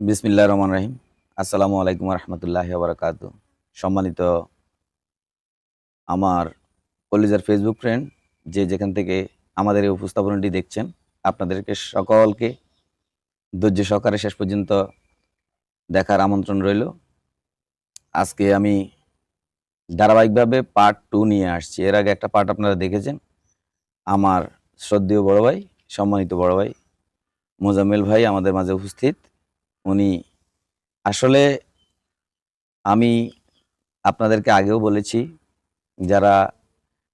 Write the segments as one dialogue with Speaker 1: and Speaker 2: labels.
Speaker 1: বিসমিল্লাহির রহমানির রহিম। আসসালামু আলাইকুম ওয়া রাহমাতুল্লাহি ওয়া বারাকাতুহু। সম্মানিত আমার কলিজার ফেসবুক ফ্রেন্ড, যে যেখান থেকে আমাদের এই উপস্থাপনাটি দেখছেন, আপনাদেরকে সকলকে ধৈর্য সহকারে শেষ পর্যন্ত দেখার আমন্ত্রণ রইল। আজকে আমি ধারাবাহিকভাবে পার্ট 2 নিয়ে আসছি। এর আগে একটা পার্ট আপনারা দেখেছেন। আমার শ্রদ্ধেয় বড় ভাই, সম্মানিত বড় ভাই মোজাম্মেল ভাই আমাদের মাঝে উপস্থিত। উনি আসলে আমি আপনাদেরকে আগেও বলেছি, যারা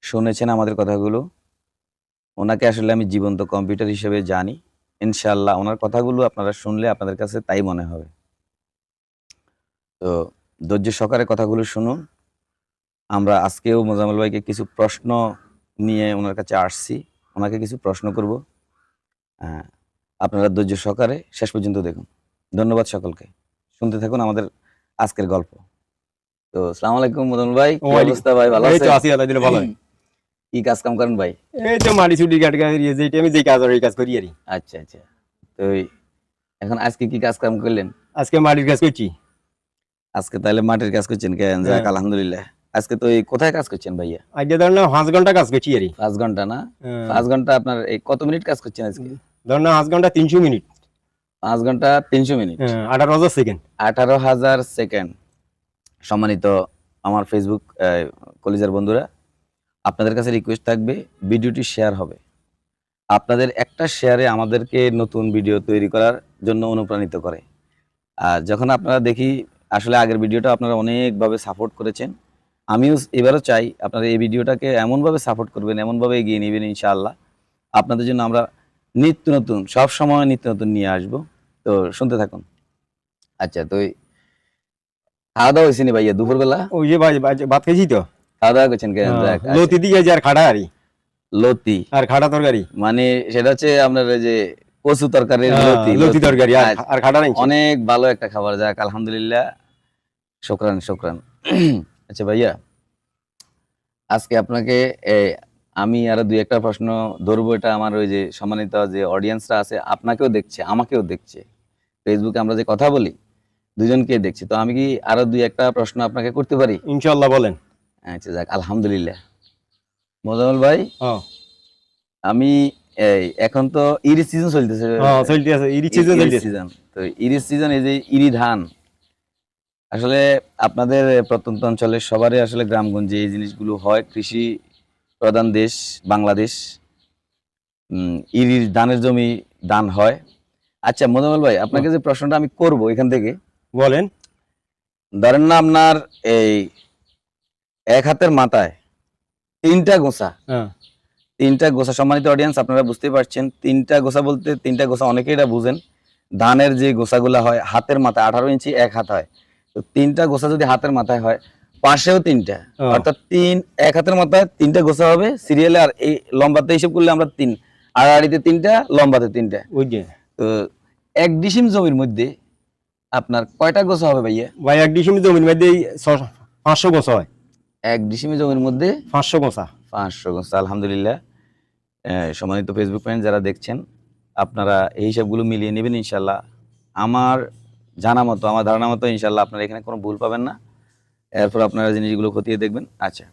Speaker 1: শুনেছেন আমাদের কথাগুলো, ওনাকে আসলে আমি জীবন্ত কম্পিউটার হিসেবে জানি। ইনশাআল্লাহ ওনার কথাগুলো আপনারা শুনলে আপনাদের কাছে তাই মনে হবে। তো ধৈর্য সহকারে কথাগুলো শুনুন। আমরা আজকেও মোজাম্মেল ভাইকে কিছু প্রশ্ন নিয়ে ওনার কাছে আসছি। ওনাকে কিছু প্রশ্ন করব। আহ, আপনারা ধৈর্য সহকারে শেষ পর্যন্ত দেখুন। ধন্যবাদ সকলকে। শুনতে থাকুন আমাদের আজকের গল্প। তো আসসালামু আলাইকুম মোজাম্মেল ভাই, কি অবস্থা ভাই, ভালো
Speaker 2: এই তো
Speaker 1: আছেন?
Speaker 2: আছি, আল্লাহ দিলে ভালো হয়।
Speaker 1: কি কাজ কাম করেন ভাই?
Speaker 2: এই তো মাটি চুটি কাট যেটা আমি যে কাজ আর এই কাজ করি আর কি।
Speaker 1: আচ্ছা আচ্ছা। তো এখন আজকে কি কাজ কাম করলেন?
Speaker 2: আজকে মাটির কাজ করছি।
Speaker 1: আজকে তাহলে মাটির কাজ করছেন কেন? যাক
Speaker 2: হ্যাঁ।
Speaker 1: আলহামদুলিল্লাহ। আজকে তো এই কোথায় কাজ করছেন ভাইয়া?
Speaker 2: আজকে ধর না 5 ঘন্টা কাজ করছি আর কি।
Speaker 1: 5 ঘন্টা না?
Speaker 2: হ্যাঁ।
Speaker 1: 5 ঘন্টা আপনার এই কত মিনিট কাজ করছেন আজকে?
Speaker 2: ধর না 5 ঘন্টা 300 মিনিট।
Speaker 1: 5 ঘন্টা 300 মিনিট।
Speaker 2: হ্যাঁ, 18,000 সেকেন্ড।
Speaker 1: 18,000 সেকেন্ড। সম্মানিত আমার ফেসবুক কলিজার বন্ধুরা, আপনাদের কাছে রিকোয়েস্ট থাকবে, ভিডিওটি শেয়ার হবে। আপনাদের একটা শেয়ারে আমাদেরকে নতুন ভিডিও তৈরি করার জন্য অনুপ্রাণিত করে। আর যখন আপনারা দেখি আসলে আগের ভিডিওটা আপনারা অনেকভাবে সাপোর্ট করেছেন। আমিও এবারও চাই আপনারা এই ভিডিওটাকে এমনভাবে সাপোর্ট করবেন, এমনভাবে এগিয়ে নেবেন ইনশাআল্লাহ। আপনাদের জন্য আমরা নিত্য নতুন, সবসময় নিত্য নতুন নিয়ে আসবো। তো শুনতে থাকুন। আচ্ছা, তো খাওয়া দাওয়া হয়েছে নি ভাইয়া দুপুরবেলা?
Speaker 2: ওই যে ভাই ভাত খেয়েছি তো।
Speaker 1: খাওয়া দাওয়া করছেন কেন?
Speaker 2: হ্যাঁ,
Speaker 1: যাক, আচ্ছা।
Speaker 2: লতি দিয়ে আর খাড়া আর কি।
Speaker 1: লতি
Speaker 2: আর খাড়া তরকারি।
Speaker 1: মানে সেটা হচ্ছে আপনার ওই যে কচু তরকারির
Speaker 2: হ্যাঁ,
Speaker 1: লতি।
Speaker 2: লতি তরকারি আর
Speaker 1: আচ্ছা,
Speaker 2: আর খাড়া নাই।
Speaker 1: অনেক ভালো একটা খাবার। যাক আলহামদুলিল্লাহ, শুকরান শুকরান। আচ্ছা ভাইয়া, আজকে আপনাকে আমি আরো দুই একটা প্রশ্ন ধরবো। এটা আমার ওই যে সম্মানিত যে অডিয়েন্সরা আছে, আপনাকেও দেখছে আমাকেও দেখছে, ফেসবুকে আমরা যে কথা বলি দুজনকে দেখছি। তো আমি কি আরো দুই একটা প্রশ্ন আপনাকে করতে পারি?
Speaker 2: ইনশাআল্লাহ বলেন।
Speaker 1: আচ্ছা যাক আলহামদুলিল্লাহ। মোজাম্মেল ভাই,
Speaker 2: হ্যাঁ।
Speaker 1: আমি এখন তো ইরি সিজন চলতেছে।
Speaker 2: হ্যাঁ, চলতে আছে ইরি সিজন
Speaker 1: ইরি
Speaker 2: চলতেছে।
Speaker 1: সিজন, তো ইরি সিজন, এই যে ইরি ধান, আসলে আপনাদের প্রত্যন্ত অঞ্চলের সবারই আসলে গ্রামগঞ্জে এই জিনিসগুলো হয়। কৃষি প্রধান দেশ বাংলাদেশ। ইরির ধানের জমি ধান হয়। আচ্ছা মোজাম্মেল ভাই, আপনাকে যে প্রশ্নটা আমি করব এখান থেকে,
Speaker 2: বলেন।
Speaker 1: ধরেন না আপনার এই এক হাতের মাথায় তিনটা গোছা,
Speaker 2: হ্যাঁ।
Speaker 1: তিনটা গোছা। সম্মানিত অডিয়েন্স, আপনারা বুঝতেই পারছেন তিনটা গোছা বলতে, তিনটা গোছা অনেকেই এটা বুঝেন। ধানের যে গোছাগুলা হয় হাতের মাথায়, 18 ইঞ্চি এক হাত হয়। তো তিনটা গোছা যদি হাতের মাথায় হয়, পাশেও তিনটা,
Speaker 2: ও।
Speaker 1: অর্থাৎ এক হাতের মাথায় তিনটা গোছা হবে সিরিয়ালে। আর এই লম্বাতে হিসেব করলে আমরা তিন, আড়াআড়িতে তিনটা, লম্বাতে তিনটা।
Speaker 2: ওই যে
Speaker 1: তো এক ডিসিম জমির মধ্যে আপনার কয়টা গোছা হবে ভাইয়া?
Speaker 2: ভাই এক ডিসিমি জমির মধ্যে 500 গোছা হয়।
Speaker 1: এক ডিসিমি জমির মধ্যে
Speaker 2: 500 গোছা।
Speaker 1: 500 গোছা। আলহামদুলিল্লাহ। সম্মানিত ফেসবুক ফ্রেন্ড যারা দেখছেন, আপনারা এই হিসাবগুলো মিলিয়ে নেবেন ইনশাল্লাহ। আমার জানা মতো, আমার ধারণা মতো ইনশাল্লাহ আপনারা এখানে কোনো ভুল পাবেন না। এরপর আপনারা জিনিসগুলো খতিয়ে দেখবেন। আচ্ছা,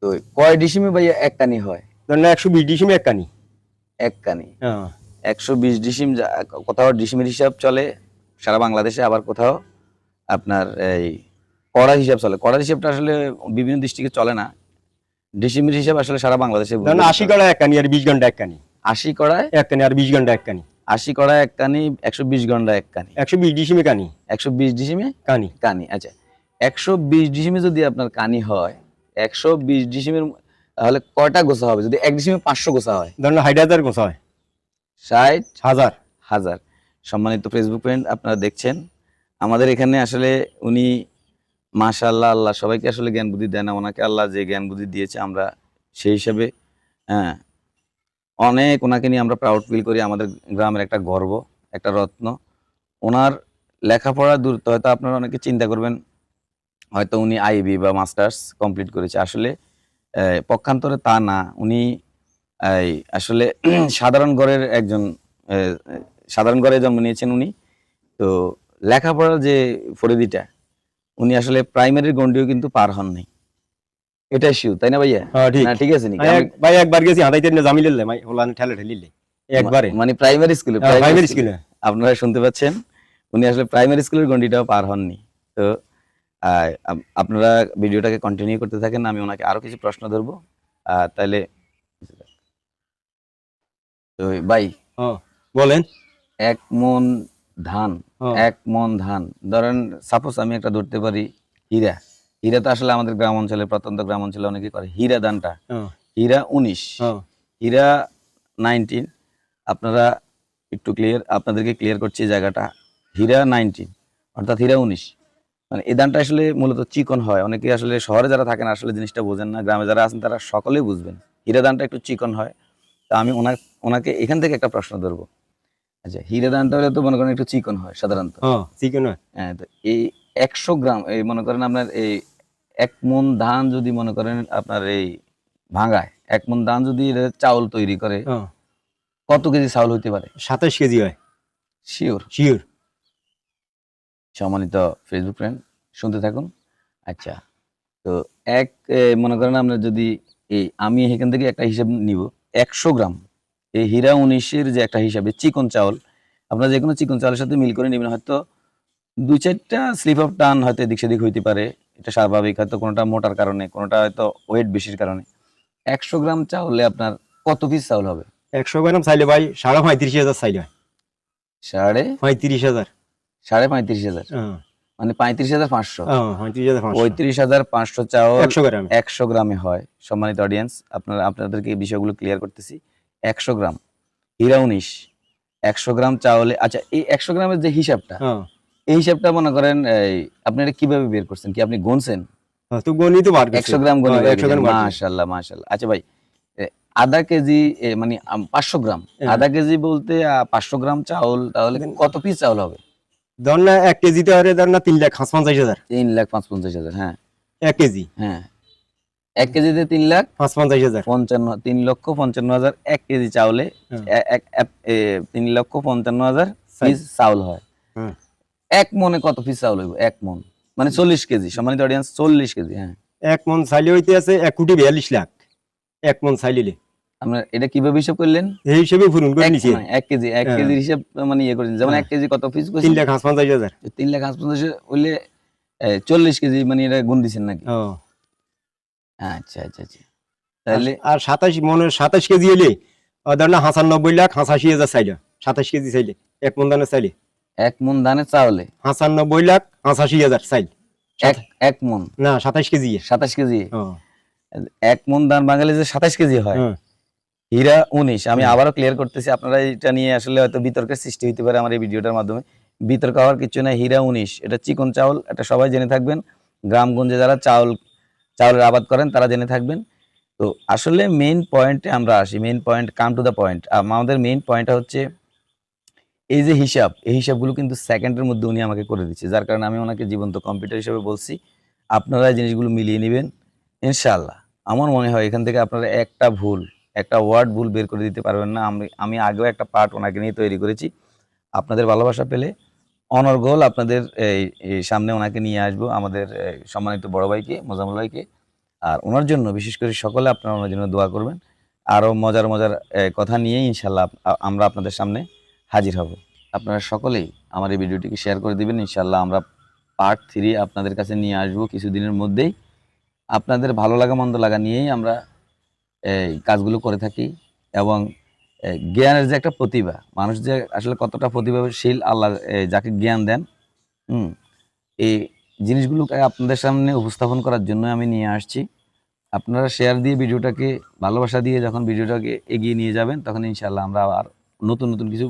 Speaker 1: তো কয় ডিসিমে ভাইয়া এক কানি হয়?
Speaker 2: ধরেন 120 ডিসিমি এক কানি।
Speaker 1: এক কানি
Speaker 2: হ্যাঁ।
Speaker 1: 120 ডিসিম। কোথাও ডিসিমের হিসাব চলে সারা বাংলাদেশে, আবার কোথাও আপনার এই কড়ার হিসাব চলে। কড়ার হিসাবটা আসলে বিভিন্ন ডিস্ট্রিক্টে চলে না। ডিসিমের হিসাব আসলে সারা বাংলাদেশে।
Speaker 2: ধরেন 80 কড়া এক কানি আর 20 ঘন্টা এক কানি।
Speaker 1: 80 কড়ায়
Speaker 2: এক কানি আর 20 ঘন্টা এক কানি।
Speaker 1: 80 কড়ায় এক কানি, 120 ঘন্টা এক কানি।
Speaker 2: 120 ডিসিমি কানি।
Speaker 1: 120 ডিসিমে
Speaker 2: কানি।
Speaker 1: কানি। আচ্ছা, 120 ডিসিমে যদি আপনার কানি হয়, 120 ডিসিমের তাহলে কয়টা গোছা হবে? যদি এক ডিসিমে 500 গোছা হয়,
Speaker 2: ধরেন 60,000 গোছা হয়।
Speaker 1: 60,000।
Speaker 2: হাজার।
Speaker 1: সম্মানিত ফেসবুক ফ্রেন্ড, আপনারা দেখছেন আমাদের এখানে আসলে উনি মাশাআল্লাহ, আল্লাহ সবাইকে আসলে জ্ঞান বুদ্ধি দেয় না, ওনাকে আল্লাহ যে জ্ঞান বুদ্ধি দিয়েছে আমরা সেই হিসাবে হ্যাঁ অনেক ওনাকে নিয়ে আমরা প্রাউড ফিল করি। আমাদের গ্রামের একটা গর্ব, একটা রত্ন। ওনার লেখাপড়া দূর, হয়তো আপনারা অনেকে চিন্তা করবেন হয়তো উনি আইবি বা মাস্টার্স কমপ্লিট করেছে। আসলে পক্ষান্তরে তা না। উনি আসলে সাধারণ ঘরের একজন, সাধারণ ঘরে জন্ম নিয়েছেন উনি। তো লেখাপড়ার যে ফরিদিটা উনি আসলে প্রাইমারির গন্ডিও কিন্তু পার হন নাই, এটাই শিউ, তাই না ভাইয়া?
Speaker 2: হ্যাঁ ঠিক
Speaker 1: না ঠিক আছে নাকি?
Speaker 2: ভাই একবার গেছি হাঁটাইতে না জামিলে ভাই ওলান ঠেলে ঠেলিলে একবারে
Speaker 1: মানে প্রাইমারি স্কুলে,
Speaker 2: প্রাইমারি স্কুলে
Speaker 1: আপনারা শুনতে পাচ্ছেন, উনি আসলে প্রাইমারি স্কুলের গন্ডিটাও পার হননি। তো আপনারা ভিডিওটাকে কন্টিনিউ করতে থাকেন, আমি ওনাকে আরো কিছু প্রশ্ন ধরবো। তাহলে তো ভাই,
Speaker 2: বলেন।
Speaker 1: 1 মন ধান,
Speaker 2: হ্যাঁ।
Speaker 1: 1 মন ধান ধরেন, সাপোজ আমি একটা ধরতে পারি হীরা। হীরা তো আসলে আমাদের গ্রাম অঞ্চলে, প্রত্যন্ত গ্রাম অঞ্চলে অনেকে করে হীরা ধানটা। হীরা 19, হীরা 19। আপনারা একটু আপনাদেরকে ক্লিয়ার করছি এই জায়গাটা। হীরা 19 অর্থাৎ হীরা 19, মানে এই ধানটা আসলে মূলত চিকন হয়। অনেকে আসলে শহরে যারা থাকেন আসলে জিনিসটা বোঝেন না, গ্রামে যারা আছেন তারা সকলেই বুঝবেন। হীরা ধানটা একটু চিকন হয়। তা আমি ওনাকে এখান থেকে একটা প্রশ্ন ধরবো। আচ্ছা, হীরা ধানটা হলে তো মনে করেন একটু চিকন হয় সাধারণত।
Speaker 2: চিকন হয়।
Speaker 1: হ্যাঁ, তো এই 100 গ্রাম, এই মনে করেন আপনার এই 1 মন ধান যদি মনে করেন আপনার এই ভাঙায়, 1 মন ধান যদি চাউল তৈরি করে, কত কেজি চাউল হইতে পারে?
Speaker 2: 27 কেজি হয়।
Speaker 1: শিওর?
Speaker 2: শিওর।
Speaker 1: সম্মানিত ফেসবুক ফ্রেন্ড, শুনতে থাকুন। আচ্ছা, তো মনে করেন আমরা যদি আমি এখান থেকে একটা হিসাব নিব, 100 গ্রাম এই হীরা 19-এর যে একটা হিসাবে চিকন চাউল, আপনারা যে কোনো চিকন চাউলের সাথে মিল করে নেবেন। হয়তো 2-4টা স্লিপ অফ টান হয়তো এদিক সেদিক হইতে পারে, এটা স্বাভাবিক। হয়তো কোনোটা মোটার কারণে, কোনোটা হয়তো ওয়েট বেশির কারণে। 100 গ্রাম চাউলে আপনার কত পিস চাউল হবে?
Speaker 2: 100 গ্রাম চাইলে ভাই 35,500 চাইলে হয়।
Speaker 1: 35,500? 35,500 মানে 35,500। 35,500 চাউল 100 গ্রামে হয়। সম্মানিত অডিয়েন্স, আপনাদেরকে এই বিষয়গুলো ক্লিয়ার করতেছি। 100 গ্রাম হীরা 19, 100 গ্রাম চাউলে। আচ্ছা, এই 100 গ্রামের যে হিসাবটা, এই হিসাবটা মনে করেন আপনি এটা কিভাবে বের করছেন? কি আপনি গুনছেন?
Speaker 2: তো গণিত বার করছি।
Speaker 1: 100 গ্রাম গণিত। মাশাআল্লাহ, মাশাআল্লাহ। আচ্ছা ভাই, আধা কেজি মানে 500 গ্রাম, আধা কেজি বলতে 500 গ্রাম চাউল, তাহলে কত পিস চাউল হবে?
Speaker 2: ধর না 1 কেজিতে হরে ধর না 3,55,000।
Speaker 1: 3,55,000, হ্যাঁ
Speaker 2: 1 কেজি,
Speaker 1: হ্যাঁ 1 কেজিতে 3,55,000, 3,55,000 1 কেজি চাউলে 3,55,000 পিস চাউল হয়। 1 মনে কত পিস চাউল হইব? 1 মন মানে 40 কেজি। সম্মানিত অডিয়েন্স, 40 কেজি। হ্যাঁ,
Speaker 2: 1 মন চাইলে হইতে আছে 1,42,00,000 1 মন চাইলে।
Speaker 1: আপনারা এটা কিভাবে হিসাব করলেন?
Speaker 2: এই হিসাবে পূরণ করে নিছি।
Speaker 1: 1 কেজি, 1 কেজির হিসাব মানে ইয়ে করেন, যেমন 1 কেজি কত পিস কইছেন?
Speaker 2: 3,55,000।
Speaker 1: 3,55,000 হইলে 40 কেজি মানে এটা গুণ দিছেন নাকি? আচ্ছা আচ্ছা আচ্ছা, তাহলে
Speaker 2: আর 27 কেজি হইলে ধর না 95,00,000 85,000 চাইলে 27 কেজি চাইলে 1 মন ধানের চাইলে।
Speaker 1: 1 মন ধানের চাউলে
Speaker 2: 95,00,000 85,000 চাইল।
Speaker 1: 1 মন
Speaker 2: না 27 কেজি।
Speaker 1: 27 কেজি। 1 মন ধান বাঙালি যে 27 কেজি হয়। হীরা 19, আমি আবারও ক্লিয়ার করতেছি, আপনারা এটা নিয়ে আসলে হয়তো বিতর্কের সৃষ্টি হইতে পারে আমার এই ভিডিওটার মাধ্যমে। বিতর্ক হওয়ার কিছু না। হীরা 19 এটা চিকন চাউল, এটা সবাই জেনে থাকবেন। গ্রামগঞ্জে যারা চাউলের আবাদ করেন তারা জেনে থাকবেন। তো আসলে মেইন পয়েন্টে আমরা আসি, main point, come to the point. আমাদের মেইন পয়েন্টটা হচ্ছে এই যে হিসাব, এই হিসাবগুলো কিন্তু সেকেন্ডের মধ্যে উনি আমাকে করে দিচ্ছে, যার কারণে আমি ওনাকে জীবন্ত কম্পিউটার হিসেবে বলছি। আপনারা এই জিনিসগুলো মিলিয়ে নেবেন ইনশাআল্লাহ। আমার মনে হয় এখান থেকে আপনারা একটা ওয়ার্ড ভুল বের করে দিতে পারবেন না। আমি আগেও একটা পার্ট ওনাকে নিয়ে তৈরি করেছি। আপনাদের ভালোবাসা পেলে অনর্গল আপনাদের এই সামনে ওনাকে নিয়ে আসবো, আমাদের সম্মানিত বড় ভাইকে, মোজাম্মেল ভাইকে। আর ওনার জন্য বিশেষ করে সকলে আপনারা ওনার জন্য দোয়া করবেন। আরও মজার মজার কথা নিয়ে ইনশাআল্লাহ আমরা আপনাদের সামনে হাজির হব। আপনারা সকলেই আমার এই ভিডিওটিকে শেয়ার করে দিবেন। ইনশাআল্লাহ আমরা পার্ট 3 আপনাদের কাছে নিয়ে আসবো কিছুদিনের মধ্যেই। আপনাদের ভালো লাগা মন্দ লাগা নিয়েই আমরা এই কাজগুলো করে থাকি। এবং জ্ঞানের যে একটা প্রতিভা, মানুষ যে আসলে কতটা প্রতিভাশীল আল্লাহ যাকে জ্ঞান দেন, এই জিনিসগুলোকে আপনাদের সামনে উপস্থাপন করার জন্য আমি নিয়ে আসছি। আপনারা শেয়ার দিয়ে ভিডিওটাকে, ভালোবাসা দিয়ে যখন ভিডিওটাকে এগিয়ে নিয়ে যাবেন, তখন ইনশাআল্লাহ আমরা আবার নতুন নতুন কিছু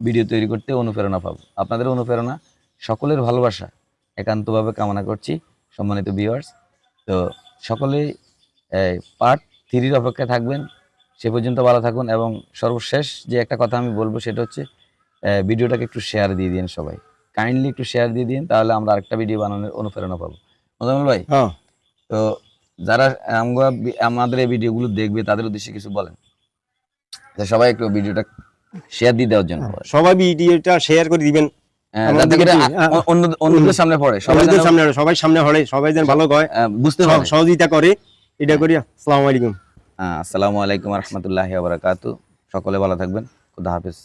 Speaker 1: ভিডিও তৈরি করতে অনুপ্রেরণা পাবো। আপনাদের অনুপ্রেরণা, সকলের ভালোবাসা একান্তভাবে কামনা করছি সম্মানিত ভিউয়ার্স। তো সকলেই পার্ট 3 অপেক্ষায় থাকবেন। সে পর্যন্ত ভালো থাকুন। এবং সর্বশেষ যে একটা কথা আমি বলবো সেটা হচ্ছে ভিডিওটাকে একটু শেয়ার দিয়ে দিন, সবাই কাইন্ডলি একটু শেয়ার দিয়ে দিন, তাহলে আমরা আরেকটা ভিডিও বানানোর অনুপ্রেরণা পাবো। মোজাম্মেল ভাই, তো যারা আমাদের এই ভিডিওগুলো দেখবে তাদের উদ্দেশ্যে কিছু বলেন, সবাই একটু ভিডিওটা শেয়ার দিয়ে দেওয়ার জন্য।
Speaker 2: সবাই ভিডিওটা শেয়ার করে দিবেন,
Speaker 1: যাতে করে অন্যদের সামনে পড়ে, সবাই
Speaker 2: সবাই
Speaker 1: যেন,
Speaker 2: সামনে সবাই সামনে হলে সবাই যেন ভালো হয়,
Speaker 1: বুঝতে পারে।
Speaker 2: সহযোগিতা করে, এটা করি। আসসালামু আলাইকুম।
Speaker 1: আসসালামু আলাইকুম রহমতুল্লাহি ওয়া বারাকাতুহু। সকলে ভালো থাকবেন। খুদা হাফেজ।